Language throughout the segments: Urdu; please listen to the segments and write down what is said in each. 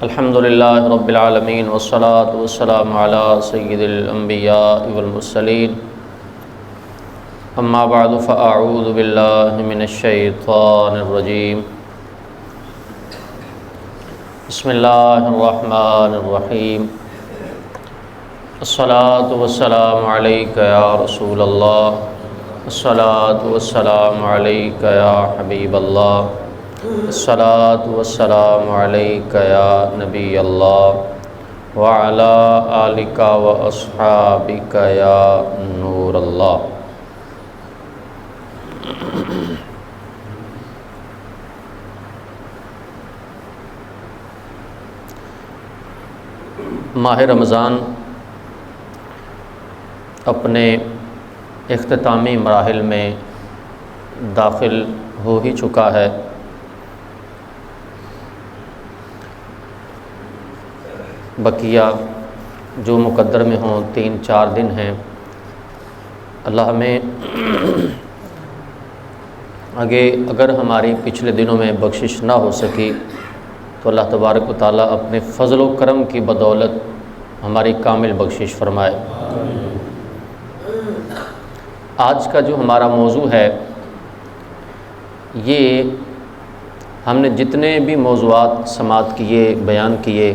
الحمد للہ رب العالمین والصلاة والسلام علی سید الانبیاء والمرسلین اما بعد فاعوذ باللہ من الشیطان الرجیم بسم اللہ الرحمن الرحیم الصلاة والسلام علیک یا رسول اللہ الصلاة والسلام علیک یا حبیب اللہ الصلاة والسلام علیک یا نبی اللہ وعلی آلک و اصحابک یا نور اللہ۔ ماہ رمضان اپنے اختتامی مراحل میں داخل ہو ہی چکا ہے۔ بقیہ جو مقدر میں ہوں 3-4 دن ہیں، اللہ ہمیں اگر ہماری پچھلے دنوں میں بخشش نہ ہو سکی تو اللہ تبارک و تعالیٰ اپنے فضل و کرم کی بدولت ہماری کامل بخشش فرمائے۔ آج کا جو ہمارا موضوع ہے، یہ ہم نے جتنے بھی موضوعات سماعت کیے، بیان کیے،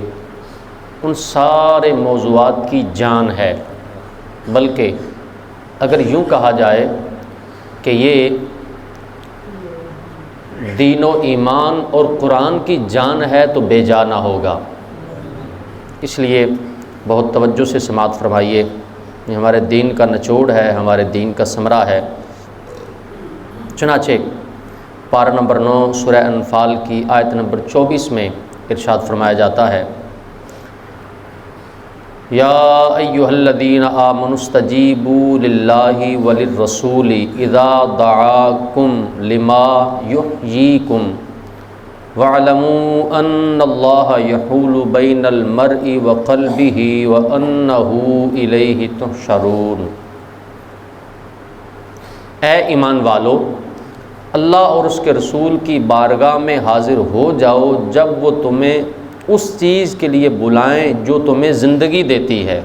ان سارے موضوعات کی جان ہے، بلکہ اگر یوں کہا جائے کہ یہ دین و ایمان اور قرآن کی جان ہے تو بے جا نہ ہوگا۔ اس لیے بہت توجہ سے سماعت فرمائیے، یہ ہمارے دین کا نچوڑ ہے، ہمارے دین کا ثمرہ ہے۔ چنانچہ پارہ نمبر 9 سورہ انفال کی آیت نمبر 24 میں ارشاد فرمایا جاتا ہے، یا ایھا الذین آمنوا استجیبوا للہ وللرسول اذا دعاکم لما یحییکم واعلموا ان اللہ یحول بین المرء وقلبہ وانہ الیہ تحشرون۔ اے ایمان والو، اللہ اور اس کے رسول کی بارگاہ میں حاضر ہو جاؤ جب وہ تمہیں اس چیز کے لیے بلائیں جو تمہیں زندگی دیتی ہے،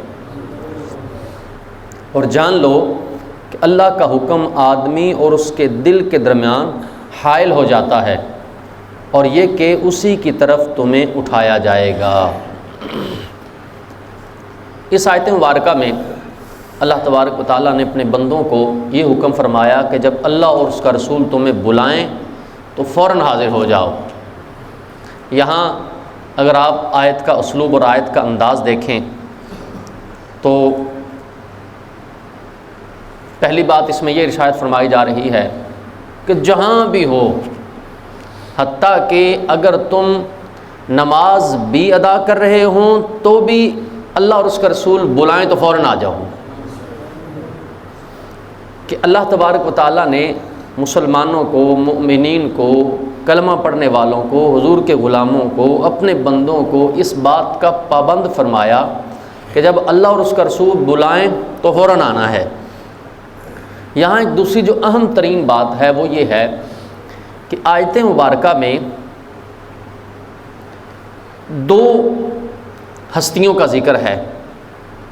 اور جان لو کہ اللہ کا حکم آدمی اور اس کے دل کے درمیان حائل ہو جاتا ہے، اور یہ کہ اسی کی طرف تمہیں اٹھایا جائے گا۔ اس آیت مبارکہ میں اللہ تبارک و تعالیٰ نے اپنے بندوں کو یہ حکم فرمایا کہ جب اللہ اور اس کا رسول تمہیں بلائیں تو فوراً حاضر ہو جاؤ۔ یہاں اگر آپ آیت کا اسلوب اور آیت کا انداز دیکھیں تو پہلی بات اس میں یہ ارشاد فرمائی جا رہی ہے کہ جہاں بھی ہو، حتیٰ کہ اگر تم نماز بھی ادا کر رہے ہوں تو بھی اللہ اور اس کا رسول بلائیں تو فوراً آ جاؤ، کہ اللہ تبارک و تعالیٰ نے مسلمانوں کو، مؤمنین کو، کلمہ پڑھنے والوں کو، حضور کے غلاموں کو، اپنے بندوں کو اس بات کا پابند فرمایا کہ جب اللہ اور اس کا رسول بلائیں تو فوراً آنا ہے۔ یہاں ایک دوسری جو اہم ترین بات ہے وہ یہ ہے کہ آیت مبارکہ میں 2 ہستیوں کا ذکر ہے،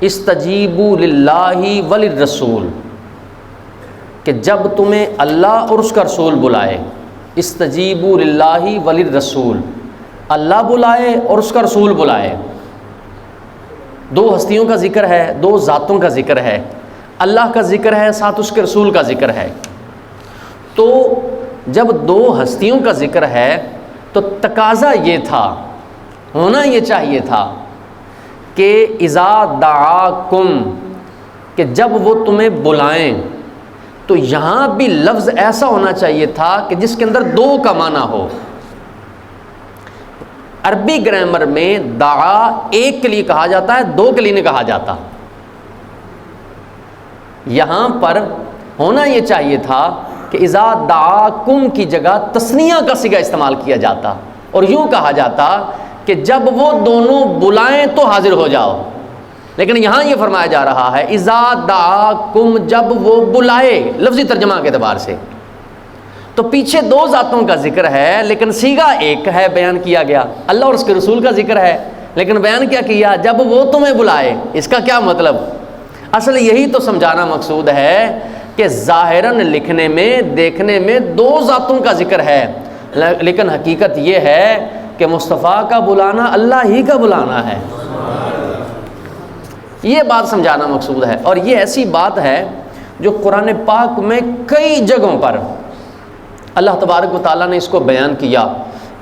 استجیبوا للہ وللرسول، کہ جب تمہیں اللہ اور اس کا رسول بلائے، استجیبوا للہ وللرسول، اللہ بلائے اور اس کا رسول بلائے۔ 2 ہستیوں کا ذکر ہے، 2 ذاتوں کا ذکر ہے، اللہ کا ذکر ہے، ساتھ اس کے رسول کا ذکر ہے۔ تو جب 2 ہستیوں کا ذکر ہے تو تقاضا یہ تھا، ہونا یہ چاہیے تھا کہ اذا دعاکم، کہ جب وہ تمہیں بلائیں، تو یہاں بھی لفظ ایسا ہونا چاہیے تھا کہ جس کے اندر 2 کا معنی ہو۔ عربی گرامر میں دعا ایک کے لیے کہا جاتا ہے، 2 کے لیے نہیں کہا جاتا۔ یہاں پر ہونا یہ چاہیے تھا کہ اذا دعاکم کی جگہ تثنیہ کا صیغہ استعمال کیا جاتا، اور یوں کہا جاتا کہ جب وہ دونوں بلائیں تو حاضر ہو جاؤ۔ لیکن یہاں یہ فرمایا جا رہا ہے اذا دعاکم، جب وہ بلائے، لفظی ترجمہ کے اعتبار سے، تو پیچھے دو ذاتوں کا ذکر ہے لیکن صیغہ ایک ہے بیان کیا گیا، اللہ اور اس کے رسول کا ذکر ہے لیکن بیان کیا کیا؟ جب وہ تمہیں بلائے۔ اس کا کیا مطلب؟ اصل یہی تو سمجھانا مقصود ہے کہ ظاہراً لکھنے میں دیکھنے میں دو ذاتوں کا ذکر ہے، لیکن حقیقت یہ ہے کہ مصطفیٰ کا بلانا اللہ ہی کا بلانا ہے۔ یہ بات سمجھانا مقصود ہے، اور یہ ایسی بات ہے جو قرآن پاک میں کئی جگہوں پر اللہ تبارک و تعالیٰ نے اس کو بیان کیا۔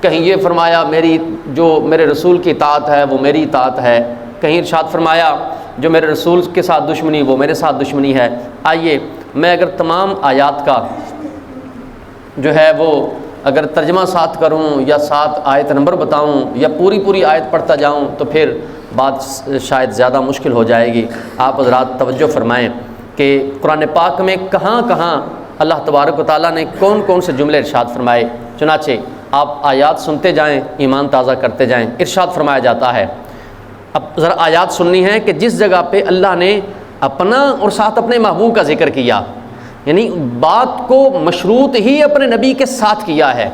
کہیں یہ فرمایا میرے رسول کی اطاعت ہے وہ میری اطاعت ہے، کہیں ارشاد فرمایا جو میرے رسول کے ساتھ دشمنی وہ میرے ساتھ دشمنی ہے۔ آئیے میں اگر تمام آیات کا جو ہے وہ اگر ترجمہ ساتھ کروں یا ساتھ آیت نمبر بتاؤں یا پوری آیت پڑھتا جاؤں تو پھر بات شاید زیادہ مشکل ہو جائے گی۔ آپ حضرات توجہ فرمائیں کہ قرآن پاک میں کہاں کہاں اللہ تبارک و تعالیٰ نے کون کون سے جملے ارشاد فرمائے۔ چنانچہ آپ آیات سنتے جائیں، ایمان تازہ کرتے جائیں۔ ارشاد فرمایا جاتا ہے، اب ذرا آیات سننی ہے کہ جس جگہ پہ اللہ نے اپنا اور ساتھ اپنے محبوب کا ذکر کیا، یعنی بات کو مشروط ہی اپنے نبی کے ساتھ کیا ہے۔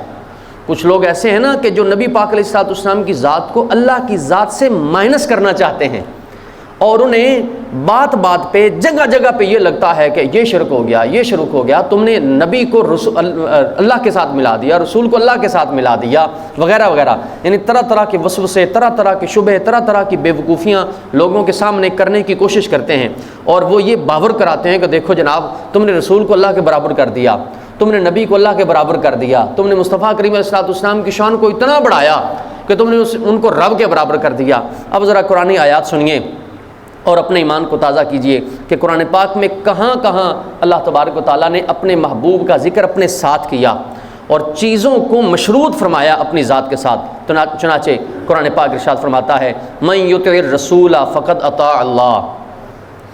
کچھ لوگ ایسے ہیں نا کہ جو نبی پاک علیہ الصلوۃ والسلام کی ذات کو اللہ کی ذات سے مائنس کرنا چاہتے ہیں، اور انہیں بات پہ جگہ جگہ پہ یہ لگتا ہے کہ یہ شرک ہو گیا، یہ شرک ہو گیا، تم نے نبی کو اللہ کے ساتھ ملا دیا، رسول کو اللہ کے ساتھ ملا دیا، وغیرہ وغیرہ۔ یعنی طرح طرح کے وسوسے، طرح طرح کے شبہے، طرح طرح کی بیوقوفیاں لوگوں کے سامنے کرنے کی کوشش کرتے ہیں، اور وہ یہ باور کراتے ہیں کہ دیکھو جناب تم نے رسول کو اللہ کے برابر کر دیا، تم نے نبی کو اللہ کے برابر کر دیا، تم نے مصطفیٰ کریم علیہ الصلوۃ والسلام کی شان کو اتنا بڑھایا کہ تم نے ان کو رب کے برابر کر دیا۔ اب ذرا قرآن آیات سنیے اور اپنے ایمان کو تازہ کیجئے کہ قرآن پاک میں کہاں کہاں اللہ تبارک و تعالیٰ نے اپنے محبوب کا ذکر اپنے ساتھ کیا اور چیزوں کو مشروط فرمایا اپنی ذات کے ساتھ۔ چنانچہ قرآن پاک ارشاد فرماتا ہے من یطع الرسول فقد اطاع اللہ۔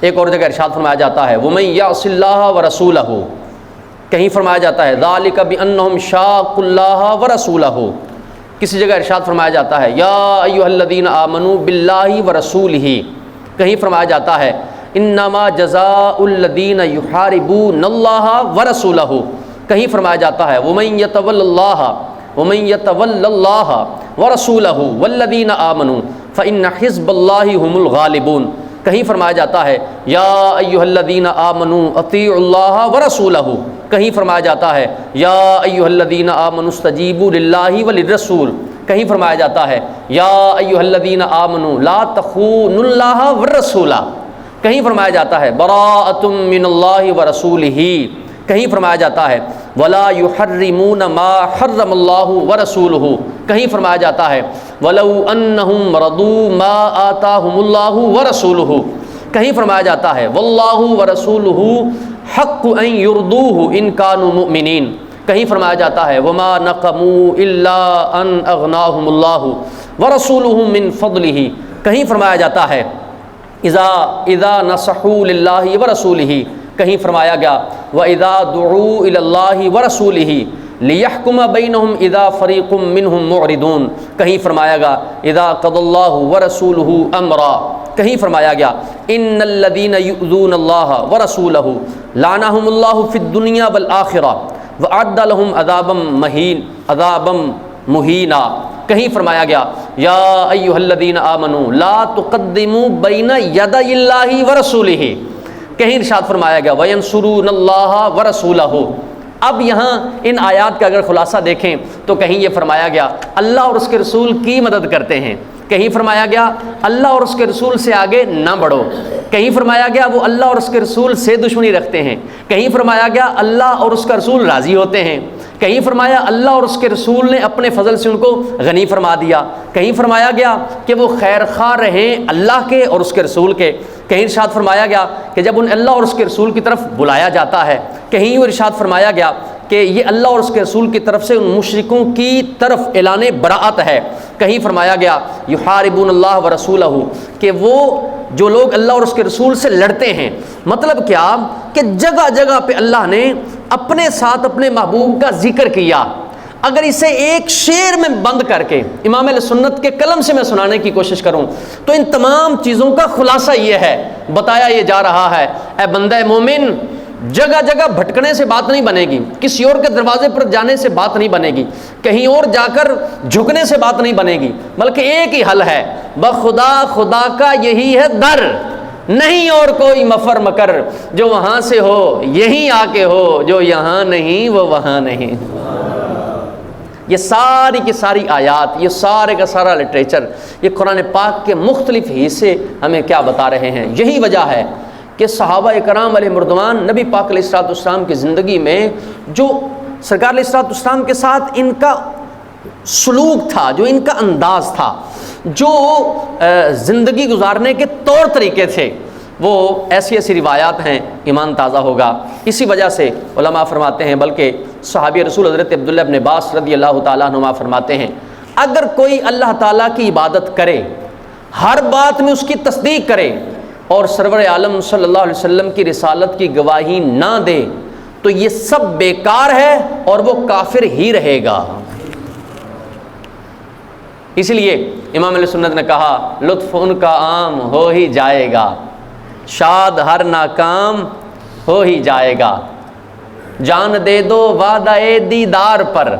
ایک اور جگہ ارشاد فرمایا جاتا ہے ومن یعص اللہ ورسولہ، کہیں فرمایا جاتا ہے ذالک بانہم شاقوا اللہ ورسولہ، کسی جگہ ارشاد فرمایا جاتا ہے یا ایھا الذین آمنوا باللہ ورسولہ، کہیں فرمایا جاتا ہے انما جزاء الذین یحاربون اللہ ورسولہ، کہیں فرمایا جاتا ہے ومن یتول اللہ ورسولہ والذین آمنوا فإن حزب اللہ هم الغالبون، کہیں فرمایا جاتا ہے یا ایھا الذین آمنوا اطیعوا اللہ ورسولہ، کہیں فرمایا جاتا ہے یا ایھا الذین آمنوا استجیبوا للہ وللرسول، کہیں فرمایا جاتا ہے یا ایھا الذین آمنوا لا تخونوا اللہ والرسول، کہیں فرمایا جاتا ہے براءۃ من اللہ ورسولہ، کہیں فرمایا جاتا ہے ولا یحرمون ما حرم اللہ ورسولہ، کہیں فرمایا جاتا ہے ولو انہم رضوا ما آتاہم اللہ ورسولہ، کہیں فرمایا جاتا ہے واللہ ورسولہ حق ان یرضوہ ان کانوا مؤمنین، کہیں فرمایا جاتا ہے وما نقموا الا ان اغناہم اللہ ورسولہ من فضلہ، کہیں فرمایا جاتا ہے اذا نصحوا للہ ورسولہ، کہیں فرمایا گیا وَإِذَا دُعُوا إِلَى اللَّهِ وَرَسُولِهِ لِيَحْكُمَ بَيْنَهُمْ إِذَا فَرِيقٌ مِّنْهُمْ مُعْرِضُونَ، کہیں فرمایا گیا إِذَا قَضَى اللَّهُ وَرَسُولُهُ أَمْرًا، کہیں فرمایا گیا إِنَّ الَّذِينَ يُؤْذُونَ اللَّهَ وَرَسُولَهُ لَعَنَهُمُ اللَّهُ فِي الدُّنْيَا وَالْآخِرَةِ وَأَعَدَّ لَهُمْ عَذَابًا مُهِينًا، کہیں فرمایا گیا یا ایھا الذین آمنوا لا تقدموا بین یدی اللہ ورسولہ، کہیں ارشاد فرمایا گیا وَيَنْصُرُونَ اللَّهَ وَرَسُولَهُ۔ اب یہاں ان آیات کا اگر خلاصہ دیکھیں تو کہیں یہ فرمایا گیا اللہ اور اس کے رسول کی مدد کرتے ہیں، کہیں فرمایا گیا اللہ اور اس کے رسول سے آگے نہ بڑھو، کہیں فرمایا گیا وہ اللہ اور اس کے رسول سے دشمنی رکھتے ہیں، کہیں فرمایا گیا اللہ اور اس کا رسول راضی ہوتے ہیں، کہیں فرمایا اللہ اور اس کے رسول نے اپنے فضل سے ان کو غنی فرما دیا، کہیں فرمایا گیا کہ وہ خیر خواہ رہیں اللہ کے اور اس کے رسول کے، کہیں ارشاد فرمایا گیا کہ جب ان اللہ اور اس کے رسول کی طرف بلایا جاتا ہے، کہیں وہ ارشاد فرمایا گیا کہ یہ اللہ اور اس کے رسول کی طرف سے ان مشرکوں کی طرف اعلان براءت ہے، کہیں فرمایا گیا یحاربون اللہ ورسولہ، کہ وہ جو لوگ اللہ اور اس کے رسول سے لڑتے ہیں، مطلب کیا کہ جگہ جگہ پہ اللہ نے اپنے ساتھ اپنے محبوب کا ذکر کیا۔ اگر اسے ایک شعر میں بند کر کے امام اہل سنت کے قلم سے میں سنانے کی کوشش کروں تو ان تمام چیزوں کا خلاصہ یہ ہے، بتایا یہ جا رہا ہے اے بندہ مومن جگہ جگہ بھٹکنے سے بات نہیں بنے گی، کسی اور کے دروازے پر جانے سے بات نہیں بنے گی، کہیں اور جا کر جھکنے سے بات نہیں بنے گی، بلکہ ایک ہی حل ہے، بخدا خدا کا یہی ہے در، نہیں اور کوئی مفر مکر، جو وہاں سے ہو یہیں آ کے ہو، جو یہاں نہیں وہ وہاں نہیں۔ یہ ساری کی ساری آیات، یہ سارے کا سارا لٹریچر، یہ قرآن پاک کے مختلف حصے ہمیں کیا بتا رہے ہیں؟ یہی وجہ ہے کہ صحابہ کرام علیہ مردوان نبی پاک علیہ الصلوۃ والسلام کی زندگی میں جو سرکار علیہ الصلوۃ والسلام کے ساتھ ان کا سلوک تھا، جو ان کا انداز تھا، جو زندگی گزارنے کے طور طریقے تھے، وہ ایسی ایسی روایات ہیں، ایمان تازہ ہوگا۔ اسی وجہ سے علماء فرماتے ہیں، بلکہ صحابی رسول حضرت عبداللہ ابن عباس رضی اللہ تعالیٰ عنہما فرماتے ہیں، اگر کوئی اللہ تعالیٰ کی عبادت کرے، ہر بات میں اس کی تصدیق کرے، اور سرور عالم صلی اللہ علیہ وسلم کی رسالت کی گواہی نہ دے، تو یہ سب بیکار ہے اور وہ کافر ہی رہے گا۔ اس لیے امام علیہ سنت نے کہا، لطف ان کا عام ہو ہی جائے گا، شاد ہر ناکام ہو ہی جائے گا، جان دے دو وعدہ دیدار پر،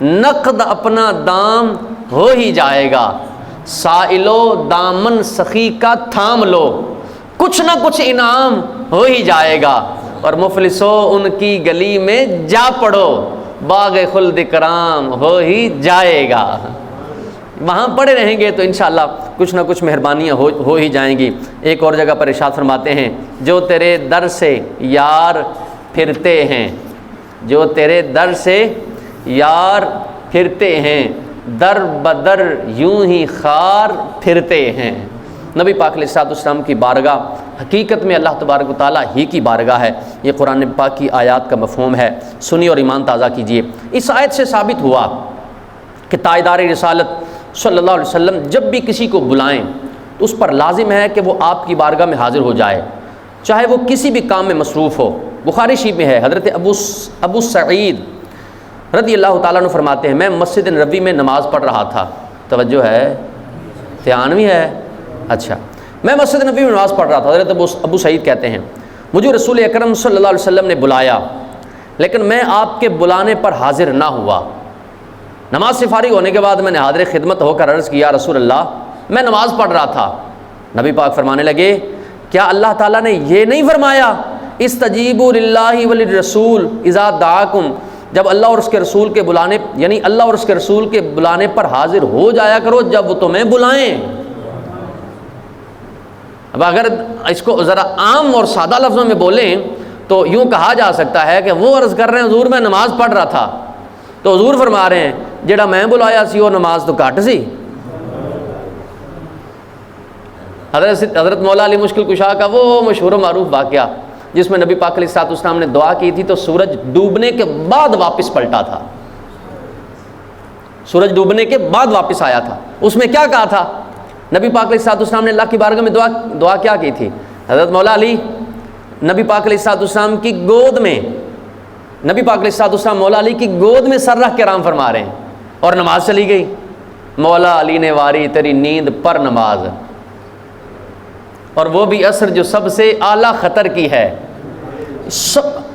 نقد اپنا دام ہو ہی جائے گا، سائلو دامن سخی کا تھام لو، کچھ نہ کچھ انعام ہو ہی جائے گا، اور مفلسو ان کی گلی میں جا پڑو، باغ خلد کرام ہو ہی جائے گا۔ وہاں پڑے رہیں گے تو انشاءاللہ کچھ نہ کچھ مہربانیاں ہو ہی جائیں گی۔ ایک اور جگہ پر ارشاد فرماتے ہیں، جو تیرے در سے یار پھرتے ہیں، جو تیرے در سے یار پھرتے ہیں، در بدر یوں ہی خار پھرتے ہیں۔ نبی پاک علیہ الصلوۃ والسلام کی بارگاہ حقیقت میں اللہ تبارک و تعالیٰ ہی کی بارگاہ ہے، یہ قرآن پاک کی آیات کا مفہوم ہے، سنی اور ایمان تازہ کیجیے۔ اس آیت سے ثابت ہوا کہ تاجدار رسالت صلی اللہ علیہ وسلم جب بھی کسی کو بلائیں تو اس پر لازم ہے کہ وہ آپ کی بارگاہ میں حاضر ہو جائے، چاہے وہ کسی بھی کام میں مصروف ہو۔ بخاری شریف میں ہے، حضرت ابو سعید رضی اللہ تعالیٰ عنہ فرماتے ہیں، میں مسجد نبوی میں نماز پڑھ رہا تھا، توجہ ہے، دھیان بھی ہے، اچھا، میں مسجد نبوی میں نماز پڑھ رہا تھا، حضرت ابو سعید کہتے ہیں، مجھے رسول اکرم صلی اللہ علیہ وسلم نے بلایا، لیکن میں آپ کے بلانے پر حاضر نہ ہوا۔ نماز سے فارغ ہونے کے بعد میں نے حاضر خدمت ہو کر عرض کیا، رسول اللہ میں نماز پڑھ رہا تھا۔ نبی پاک فرمانے لگے، کیا اللہ تعالیٰ نے یہ نہیں فرمایا، استجیبوا للہ وللرسول اذا دعاکم، جب اللہ اور اس کے رسول کے بلانے، یعنی اللہ اور اس کے رسول کے بلانے پر حاضر ہو جایا کرو جب وہ تمہیں بلائیں۔ اب اگر اس کو ذرا عام اور سادہ لفظوں میں بولیں تو یوں کہا جا سکتا ہے کہ وہ عرض کر رہے ہیں، حضور میں نماز پڑھ رہا تھا، تو حضور فرما رہے ہیں جڑا میں بلایا سی وہ نماز تو گھٹ سی۔ حضرت مولا علی مشکل کشا کا وہ مشہور و معروف واقعہ جس میں نبی پاک علیہ الصلوۃ والسلام نے دعا کی تھی تو سورج ڈوبنے کے بعد واپس پلٹا تھا، سورج ڈوبنے کے بعد واپس آیا تھا، اس میں کیا کہا تھا نبی پاک علیہ الصلوۃ والسلام نے؟ اللہ کی بارگاہ میں دعا کیا کی تھی؟ حضرت مولا علی نبی پاک علیہ الصلوۃ والسلام کی گود میں، نبی پاک علیہ الصلوۃ والسلام مولا علی کی گود میں سر رکھ کے آرام فرما رہے ہیں، اور نماز چلی گئی، مولا علی نے واری تیری نیند پر نماز، اور وہ بھی عصر جو سب سے اعلیٰ خطر کی ہے،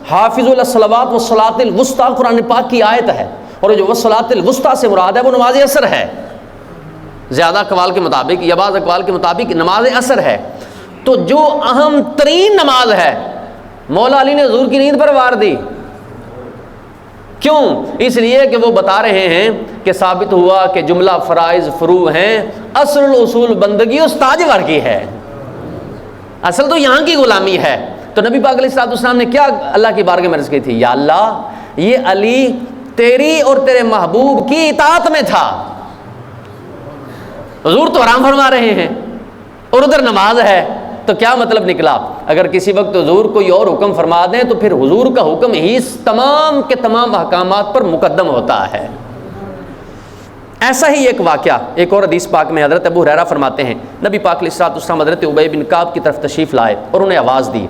حافظوا علی الصلوات والصلاۃ الوسطیٰ قرآن پاک کی آیت ہے، اور جو والصلاۃ الوسطیٰ سے مراد ہے وہ نماز عصر ہے، زیادہ اقوال کے مطابق یا بعض اقوال کے مطابق نماز عصر ہے۔ تو جو اہم ترین نماز ہے مولا علی نے حضور کی نیند پر وار دی، کیوں؟ اس لیے کہ وہ بتا رہے ہیں کہ ثابت ہوا کہ جملہ فرائض فروع ہیں، اصل الاصول بندگی استاجور کی ہے، اصل تو یہاں کی غلامی ہے۔ تو نبی پاک علیہ الصلوۃ والسلام نے کیا اللہ کی بارگاہ میں عرض کی تھی؟ یا اللہ یہ علی تیری اور تیرے محبوب کی اطاعت میں تھا، حضور تو آرام فرما رہے ہیں اور ادھر نماز ہے، تو کیا مطلب نکلا؟ اگر کسی وقت حضور کوئی اور حکم فرما دیں تو پھر حضور کا حکم ہی تمام کے تمام احکامات پر مقدم ہوتا ہے۔ ایسا ہی ایک واقعہ ایک اور حدیث پاک میں حضرت ابو ہریرہ فرماتے ہیں، نبی پاک علیہ الصلوۃ والسلام حضرت ابی بن کعب کی طرف تشریف لائے اور انہیں آواز دی،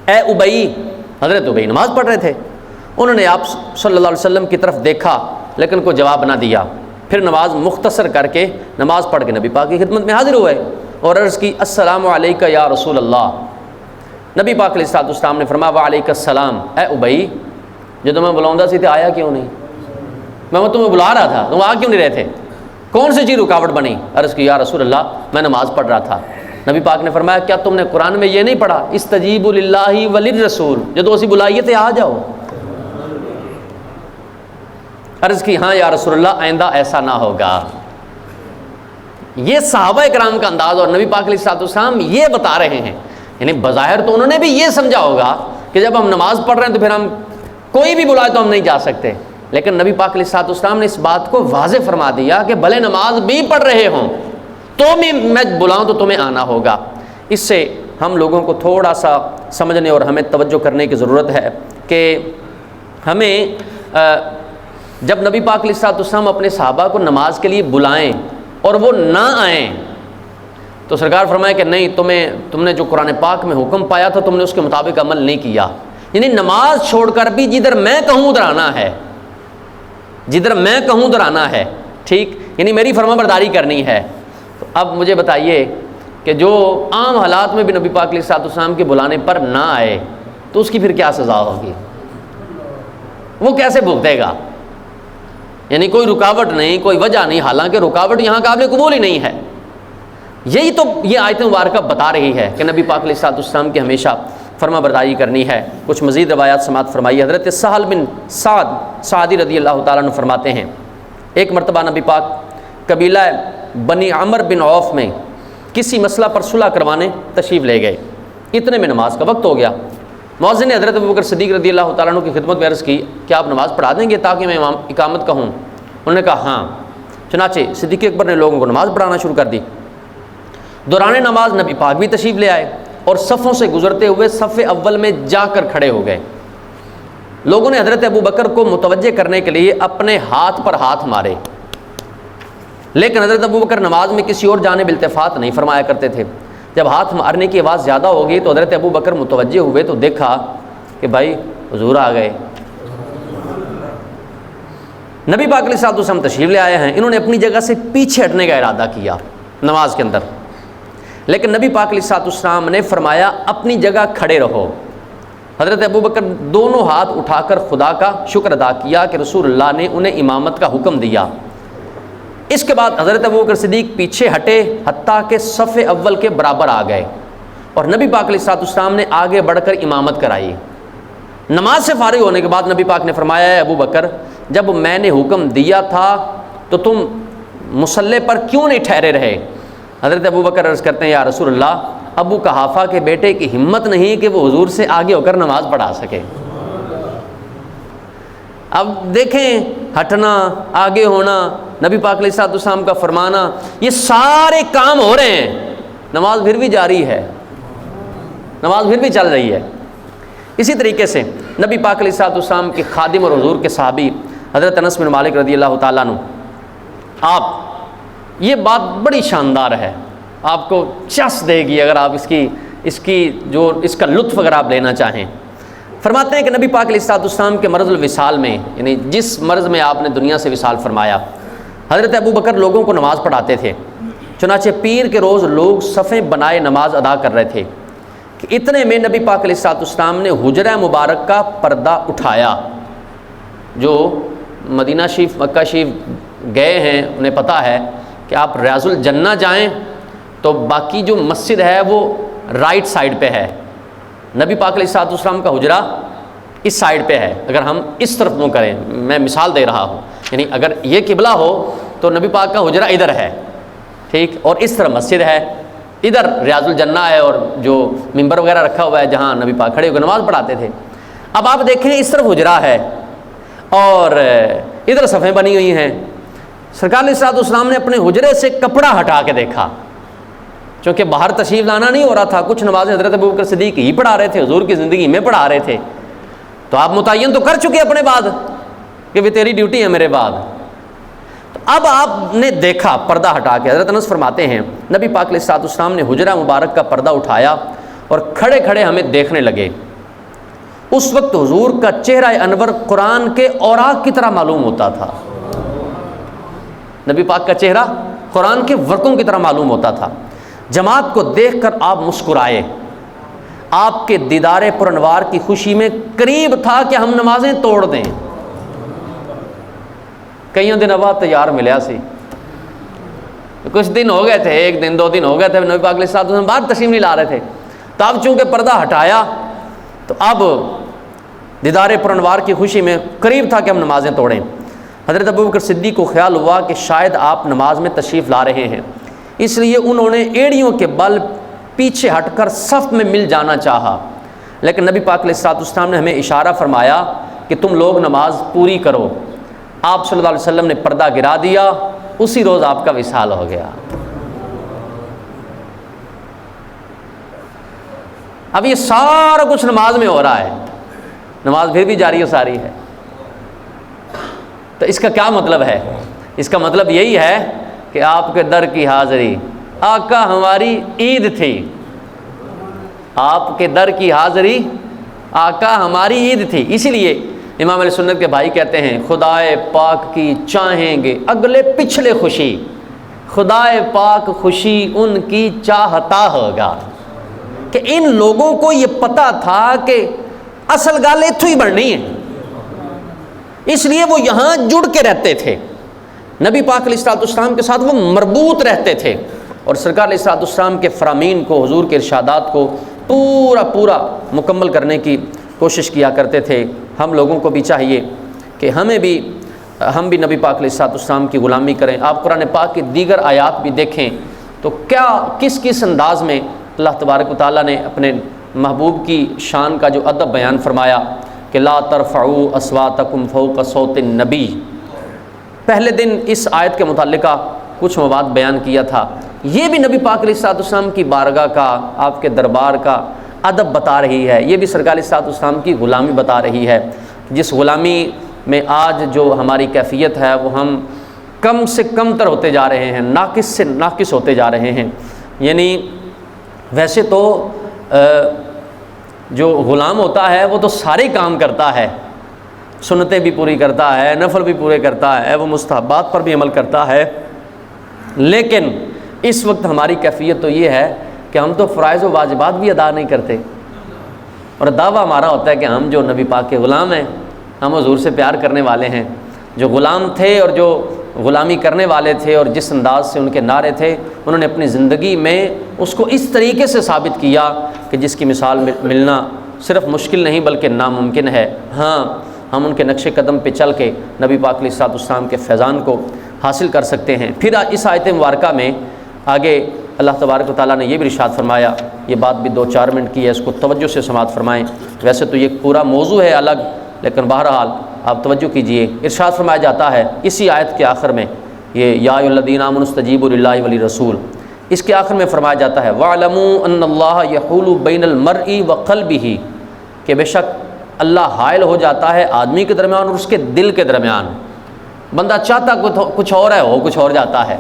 اے ابی۔ حضرت ابی نماز پڑھ رہے تھے، انہوں نے آپ صلی اللہ علیہ وسلم کی طرف دیکھا لیکن کوئی جواب نہ دیا، پھر نماز مختصر کر کے نماز پڑھ کے نبی پاک کی خدمت میں حاضر ہوئے اور عرض کی، السلام علیکہ یا رسول اللہ۔ نبی پاک علیہ الصلوۃ والسلام نے فرمایا وعلیک السلام، اے ابئی جو میں بلاؤں سی تے آیا کیوں نہیں؟ میں تمہیں بلا رہا تھا، تم آ کیوں نہیں رہے تھے؟ کون سی چیز رکاوٹ بنی؟ عرض کی یا رسول اللہ میں نماز پڑھ رہا تھا۔ نبی پاک نے فرمایا کیا تم نے قرآن میں یہ نہیں پڑھا استجیبوا للہ وللرسول، جدو اسی بلائیے تے آ جاؤ۔ عرض کی ہاں یا رسول اللہ آئندہ ایسا نہ ہوگا۔ یہ صحابہ کرام کا انداز، اور نبی پاک علیہ الصلوۃ والسلام یہ بتا رہے ہیں، یعنی بظاہر تو انہوں نے بھی یہ سمجھا ہوگا کہ جب ہم نماز پڑھ رہے ہیں تو پھر ہم کوئی بھی بلائے تو ہم نہیں جا سکتے، لیکن نبی پاک علیہ الصلوۃ والسلام نے اس بات کو واضح فرما دیا کہ بھلے نماز بھی پڑھ رہے ہوں تو بھی میں بلاؤں تو تمہیں آنا ہوگا۔ اس سے ہم لوگوں کو تھوڑا سا سمجھنے اور ہمیں توجہ کرنے کی ضرورت ہے کہ ہمیں جب نبی پاک علیہ الصلوۃ والسلام اپنے صحابہ کو نماز کے لیے بلائیں اور وہ نہ آئیں تو سرکار فرمائے کہ نہیں، تم نے جو قرآن پاک میں حکم پایا تھا تم نے اس کے مطابق عمل نہیں کیا، یعنی نماز چھوڑ کر بھی جدھر میں کہوں ادھر آنا ہے، جدھر میں کہوں ادھر آنا ہے، ٹھیک، یعنی میری فرما برداری کرنی ہے۔ تو اب مجھے بتائیے کہ جو عام حالات میں بھی نبی پاک علیہ الصلوۃ والسلام کے بلانے پر نہ آئے تو اس کی پھر کیا سزا ہوگی؟ وہ کیسے بھگتے گا؟ یعنی کوئی رکاوٹ نہیں، کوئی وجہ نہیں، حالانکہ رکاوٹ یہاں قابل قبول ہی نہیں ہے۔ یہی تو یہ آیت مبارکہ بتا رہی ہے کہ نبی پاک علیہ الصلوۃ والسلام کی ہمیشہ فرما برداری کرنی ہے۔ کچھ مزید روایات سماعت فرمائی۔ حضرت سہل بن سعدی رضی اللہ تعالیٰ عنہ فرماتے ہیں ایک مرتبہ نبی پاک قبیلہ بنی عمر بن عوف میں کسی مسئلہ پر صلح کروانے تشریف لے گئے، اتنے میں نماز کا وقت ہو گیا۔ مؤذن نے حضرت ابوبکر صدیق رضی اللہ تعالیٰ عنہ کی خدمت میں عرض کی کہ آپ نماز پڑھا دیں گے تاکہ میں اقامت کہوں؟ انہوں نے کہا ہاں۔ چنانچہ صدیق اکبر نے لوگوں کو نماز پڑھانا شروع کر دی۔ دوران نماز نبی پاک بھی تشریف لے آئے اور صفوں سے گزرتے ہوئے صف اول میں جا کر کھڑے ہو گئے۔ لوگوں نے حضرت ابوبکر کو متوجہ کرنے کے لیے اپنے ہاتھ پر ہاتھ مارے، لیکن حضرت ابوبکر نماز میں کسی اور جانب التفات نہیں فرمایا کرتے تھے۔ جب ہاتھ مارنے کی آواز زیادہ ہو گئی تو حضرت ابوبکر متوجہ ہوئے تو دیکھا کہ بھائی حضور آ گئے، نبی پاک علیہ الصلوۃ والسلام تشریف لے آئے ہیں۔ انہوں نے اپنی جگہ سے پیچھے ہٹنے کا ارادہ کیا نماز کے اندر، لیکن نبی پاک علیہ الصلوۃ والسلام نے فرمایا اپنی جگہ کھڑے رہو۔ حضرت ابوبکر دونوں ہاتھ اٹھا کر خدا کا شکر ادا کیا کہ رسول اللہ نے انہیں امامت کا حکم دیا۔ اس کے بعد حضرت ابوبکر صدیق پیچھے ہٹے حتیٰ کہ صف اول کے برابر آ گئے اور نبی پاک علیہ الصلوۃ والسلام نے آگے بڑھ کر امامت کرائی۔ نماز سے فارغ ہونے کے بعد نبی پاک نے فرمایا اے ابوبکر جب میں نے حکم دیا تھا تو تم مصلی پر کیوں نہیں ٹھہرے رہے؟ حضرت ابوبکر عرض کرتے ہیں یا رسول اللہ ابو قحافہ کے بیٹے کی ہمت نہیں کہ وہ حضور سے آگے ہو کر نماز پڑھا سکے۔ اب دیکھیں ہٹنا، آگے ہونا، نبی پاک علیہ الصلوۃ والسلام کا فرمانا، یہ سارے کام ہو رہے ہیں، نماز پھر بھی جاری ہے، نماز پھر بھی چل رہی ہے۔ اسی طریقے سے نبی پاک علیہ الصلوۃ والسلام کے خادم اور حضور کے صحابی حضرت انس بن مالک رضی اللہ تعالیٰ عنہ، آپ یہ بات بڑی شاندار ہے، آپ کو چس دے گی اگر آپ اس کا لطف اگر آپ لینا چاہیں۔ فرماتے ہیں کہ نبی پاک علیہ الصلوۃ والسلام کے مرض الوصال میں، یعنی جس مرض میں آپ نے دنیا سے وصال فرمایا، حضرت ابوبکر لوگوں کو نماز پڑھاتے تھے۔ چنانچہ پیر کے روز لوگ صفیں بنائے نماز ادا کر رہے تھے کہ اتنے میں نبی پاک علیہ الصلوۃ والسلام نے حجرہ مبارک کا پردہ اٹھایا۔ جو مدینہ شریف مکہ شریف گئے ہیں انہیں پتہ ہے کہ آپ ریاض الجنہ جائیں تو باقی جو مسجد ہے وہ رائٹ سائڈ پہ ہے، نبی پاک علیہ الصلوۃ والسلام کا حجرہ اس سائڈ پہ ہے۔ اگر ہم اس طرف منہ کریں، میں مثال دے رہا ہوں، یعنی اگر یہ قبلہ ہو تو نبی پاک کا حجرہ ادھر ہے، ٹھیک، اور اس طرف مسجد ہے، ادھر ریاض الجنہ ہے اور جو ممبر وغیرہ رکھا ہوا ہے جہاں نبی پاک کھڑے ہو کے نماز پڑھاتے تھے۔ اب آپ دیکھیں اس طرف حجرہ ہے اور ادھر صفیں بنی ہوئی ہیں۔ سرکار علیہ الصلوۃ والسلام نے اپنے حجرے سے کپڑا ہٹا کے دیکھا، چونکہ باہر تشریف لانا نہیں ہو رہا تھا، کچھ نمازیں حضرت ابوبکر صدیق ہی پڑھا رہے تھے، حضور کی زندگی میں پڑھا رہے تھے، تو آپ متعین تو کر چکے اپنے بعد کہ وہ تیری ڈیوٹی ہے میرے بعد۔ تو اب آپ نے دیکھا پردہ ہٹا کے، حضرت انس فرماتے ہیں نبی پاک علیہ الصلوۃ والسلام نے حجرہ مبارک کا پردہ اٹھایا اور کھڑے کھڑے ہمیں دیکھنے لگے۔ اس وقت حضور کا چہرہ انور قرآن کے اوراق کی طرح معلوم ہوتا تھا، نبی پاک کا چہرہ قرآن کے ورقوں کی طرح معلوم ہوتا تھا۔ جماعت کو دیکھ کر آپ مسکرائے، آپ کے دیدار پرانوار کی خوشی میں قریب تھا کہ ہم نمازیں توڑ دیں۔ کئیوں دن بعد تیار ملیا سی، کچھ دن ہو گئے تھے، 1 دن 2 دن ہو گئے تھے، نبی پاک علیہ الصلوۃ والسلام باہر تشریف نہیں لا رہے تھے، تو اب چونکہ پردہ ہٹایا تو اب دیدار پرانوار کی خوشی میں قریب تھا کہ ہم نمازیں توڑیں۔ حضرت ابوبکر صدیق کو خیال ہوا کہ شاید آپ نماز میں تشریف لا رہے ہیں، اس لیے انہوں نے ایڑیوں کے بل پیچھے ہٹ کر صف میں مل جانا چاہا، لیکن نبی پاک علیہ الصلوۃ والسلام نے ہمیں اشارہ فرمایا کہ تم لوگ نماز پوری کرو۔ آپ صلی اللہ علیہ وسلم نے پردہ گرا دیا، اسی روز آپ کا وصال ہو گیا۔ اب یہ سارا کچھ نماز میں ہو رہا ہے، نماز پھر بھی جاری و ساری ہے۔ تو اس کا کیا مطلب ہے؟ اس کا مطلب یہی ہے کہ آپ کے در کی حاضری، آقا ہماری عید تھی، آپ کے در کی حاضری آقا ہماری عید تھی۔ اسی لیے امام علیہ سنت کے بھائی کہتے ہیں خدائے پاک کی چاہیں گے اگلے پچھلے خوشی، خدائے پاک خوشی ان کی چاہتا ہوگا، کہ ان لوگوں کو یہ پتہ تھا کہ اصل گل اتھوں ہی بڑھنی ہے، اس لیے وہ یہاں جڑ کے رہتے تھے، نبی پاک علیہ الصلوۃ والسلام کے ساتھ وہ مربوط رہتے تھے، اور سرکار علیہ الصلوۃ والسلام کے فرامین کو، حضور کے ارشادات کو پورا مکمل کرنے کی کوشش کیا کرتے تھے۔ ہم لوگوں کو بھی چاہیے کہ ہم بھی نبی پاک علیہ الصلوۃ والسلام کی غلامی کریں۔ آپ قرآن پاک کی دیگر آیات بھی دیکھیں تو کس انداز میں اللہ تبارک و تعالیٰ نے اپنے محبوب کی شان کا جو ادب بیان فرمایا کہ لا ترفعوا اصواتکم فوق صوت النبی۔ پہلے دن اس آیت کے متعلقہ کچھ مواد بیان کیا تھا، یہ بھی نبی پاک علیہ الصلوۃ والسلام کی بارگاہ کا، آپ کے دربار کا ادب بتا رہی ہے، یہ بھی سرکار علیہ الصلوۃ والسلام کی غلامی بتا رہی ہے، جس غلامی میں آج جو ہماری کیفیت ہے وہ ہم کم سے کم تر ہوتے جا رہے ہیں، ناقص سے ناقص ہوتے جا رہے ہیں۔ یعنی ویسے تو جو غلام ہوتا ہے وہ تو سارے کام کرتا ہے، سنتیں بھی پوری کرتا ہے، نفل بھی پورے کرتا ہے، وہ مستحبات پر بھی عمل کرتا ہے، لیکن اس وقت ہماری کیفیت تو یہ ہے کہ ہم تو فرائض و واجبات بھی ادا نہیں کرتے، اور دعویٰ ہمارا ہوتا ہے کہ ہم جو نبی پاک کے غلام ہیں، ہم حضور سے پیار کرنے والے ہیں۔ جو غلام تھے اور جو غلامی کرنے والے تھے اور جس انداز سے ان کے نعرے تھے، انہوں نے اپنی زندگی میں اس کو اس طریقے سے ثابت کیا کہ جس کی مثال ملنا صرف مشکل نہیں بلکہ ناممکن ہے۔ ہاں، ہم ان کے نقش قدم پہ چل کے نبی پاک علیہ الصلوۃ والسلام کے فیضان کو حاصل کر سکتے ہیں۔ پھر اس آیت مبارکہ میں آگے اللہ تبارک و تعالیٰ نے یہ بھی ارشاد فرمایا، یہ بات بھی 2-4 منٹ کی ہے، اس کو توجہ سے سماعت فرمائیں، ویسے تو یہ پورا موضوع ہے الگ، لیکن بہرحال آپ توجہ کیجئے۔ ارشاد فرمایا جاتا ہے اسی آیت کے آخر میں، یہ یا ایھا الذین آمنوا استجیبوا للہ وللرسول، اس کے آخر میں فرمایا جاتا ہے وَاعْلَمُوا أَنَّ اللَّهَ يَحُولُ بَيْنَ الْمَرْءِ وَقَلْبِهِ، کہ بے شک اللہ حائل ہو جاتا ہے آدمی کے درمیان اور اس کے دل کے درمیان۔ بندہ چاہتا کچھ اور ہے، ہو کچھ اور جاتا ہے،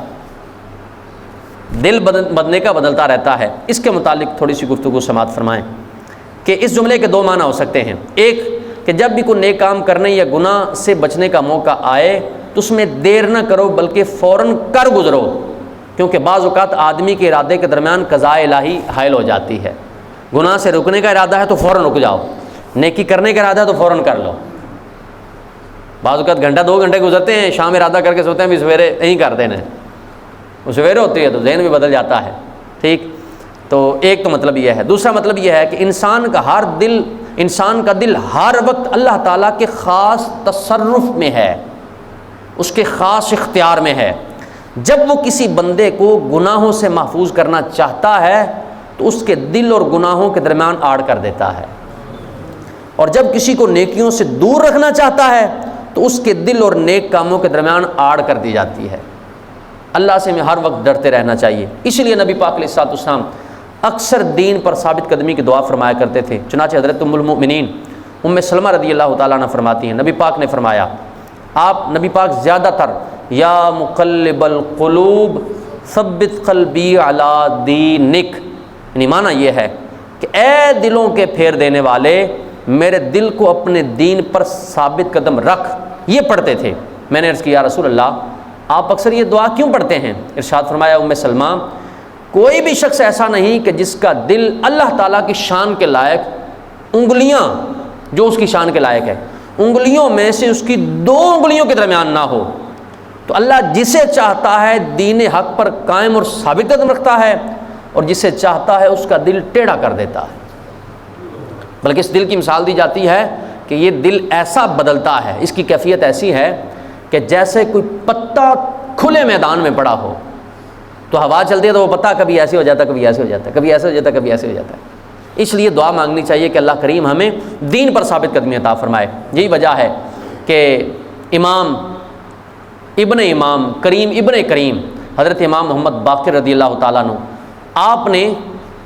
دل بدلنے کا بدلتا رہتا ہے۔ اس کے متعلق تھوڑی سی گفتگو سماعت فرمائیں کہ اس جملے کے 2 معنی ہو سکتے ہیں۔ ایک کہ جب بھی کوئی نیک کام کرنے یا گناہ سے بچنے کا موقع آئے تو اس میں دیر نہ کرو بلکہ فوراً کر گزرو، کیونکہ بعض اوقات آدمی کے ارادے کے درمیان قضاء الہی حائل ہو جاتی ہے۔ گناہ سے رکنے کا ارادہ ہے تو فوراً رک جاؤ، نیکی کرنے کا ارادہ ہے تو فوراً کر لو۔ بعض اوقات گھنٹہ 2 گھنٹے گزرتے ہیں، شام ارادہ کر کے سوتے ہیں بھی سویرے نہیں کر دینا، وہ سویرے ہوتی ہے تو ذہن بھی بدل جاتا ہے۔ ٹھیک، تو ایک تو مطلب یہ ہے۔ دوسرا مطلب یہ ہے کہ انسان کا دل ہر وقت اللہ تعالیٰ کے خاص تصرف میں ہے، اس کے خاص اختیار میں ہے۔ جب وہ کسی بندے کو گناہوں سے محفوظ کرنا چاہتا ہے تو اس کے دل اور گناہوں کے درمیان آڑ کر دیتا ہے، اور جب کسی کو نیکیوں سے دور رکھنا چاہتا ہے تو اس کے دل اور نیک کاموں کے درمیان آڑ کر دی جاتی ہے۔ اللہ سے ہمیں ہر وقت ڈرتے رہنا چاہیے۔ اسی لیے نبی پاک علیہ الصلوۃ والسلام اکثر دین پر ثابت قدمی کی دعا فرمایا کرتے تھے۔ چنانچہ حضرت ام المؤمنین ام سلمہ رضی اللہ تعالیٰ عنہ فرماتی ہیں، نبی پاک نے فرمایا، نبی پاک زیادہ تر یا مقلب القلوب ثبت قلبی علی دینک، یعنی معنی یہ ہے کہ اے دلوں کے پھیر دینے والے، میرے دل کو اپنے دین پر ثابت قدم رکھ، یہ پڑھتے تھے۔ میں نے عرض کیا یا رسول اللہ، آپ اکثر یہ دعا کیوں پڑھتے ہیں؟ ارشاد فرمایا ام سلمہ، کوئی بھی شخص ایسا نہیں کہ جس کا دل اللہ تعالیٰ کی شان کے لائق، انگلیاں جو اس کی شان کے لائق ہے، انگلیوں میں سے اس کی 2 انگلیوں کے درمیان نہ ہو، تو اللہ جسے چاہتا ہے دین حق پر قائم اور ثابت قدم رکھتا ہے، اور جسے چاہتا ہے اس کا دل ٹیڑھا کر دیتا ہے۔ بلکہ اس دل کی مثال دی جاتی ہے کہ یہ دل ایسا بدلتا ہے، اس کی کیفیت ایسی ہے کہ جیسے کوئی پتا کھلے میدان میں پڑا ہو، تو ہوا چلتی ہے تو وہ پتا کبھی ایسے ہو جاتا ہے، کبھی ایسے ہو جاتا ہے، کبھی ایسے ہو جاتا ہے، کبھی ایسے ہو جاتا ہے۔ اس لیے دعا مانگنی چاہیے کہ اللہ کریم ہمیں دین پر ثابت قدمی عطا فرمائے۔ یہی وجہ ہے کہ امام کریم ابن کریم حضرت امام محمد باقر رضی اللہ تعالیٰ عنہ، آپ نے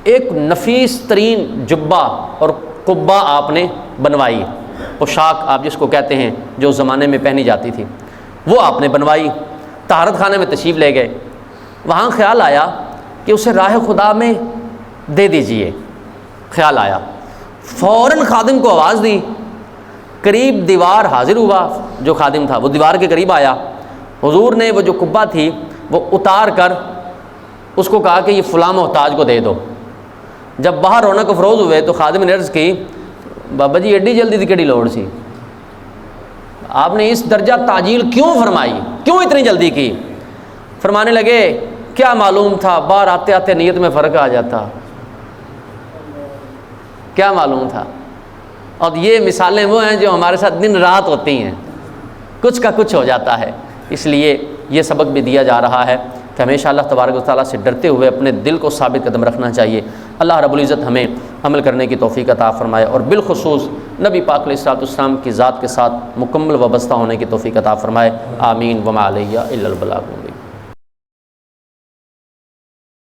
ایک نفیس ترین جبہ اور قبہ آپ نے بنوائی، پوشاک آپ جس کو کہتے ہیں جو اس زمانے میں پہنی جاتی تھی، وہ آپ نے بنوائی، طہارت خانے میں تشریف لے گئے۔ وہاں خیال آیا کہ اسے راہ خدا میں دے دیجئے، خیال آیا، فوراً خادم کو آواز دی، قریب دیوار حاضر ہوا، جو خادم تھا وہ دیوار کے قریب آیا، حضور نے وہ جو قبہ تھی وہ اتار کر اس کو کہا کہ یہ فلاں محتاج کو دے دو۔ جب باہر رونق افروز ہوئے تو خادم نے عرض کی، بابا جی ایڈی جلدی دی کیڑی لوڑ سی، آپ نے اس درجہ تعجیل کیوں فرمائی، کیوں اتنی جلدی کی؟ فرمانے لگے کیا معلوم تھا، باہر آتے آتے نیت میں فرق آ جاتا، کیا معلوم تھا۔ اور یہ مثالیں وہ ہیں جو ہمارے ساتھ دن رات ہوتی ہیں، کچھ کا کچھ ہو جاتا ہے۔ اس لیے یہ سبق بھی دیا جا رہا ہے کہ ہمیشہ اللہ تبارک و تعالیٰ سے ڈرتے ہوئے اپنے دل کو ثابت قدم رکھنا چاہیے۔ اللہ رب العزت ہمیں عمل کرنے کی توفیق عطا فرمائے، اور بالخصوص نبی پاک علیہ الصلوۃ والسلام کی ذات کے ساتھ مکمل وابستہ ہونے کی توفیق عطا فرمائے۔ آمین وما علیہ الا البلاغ۔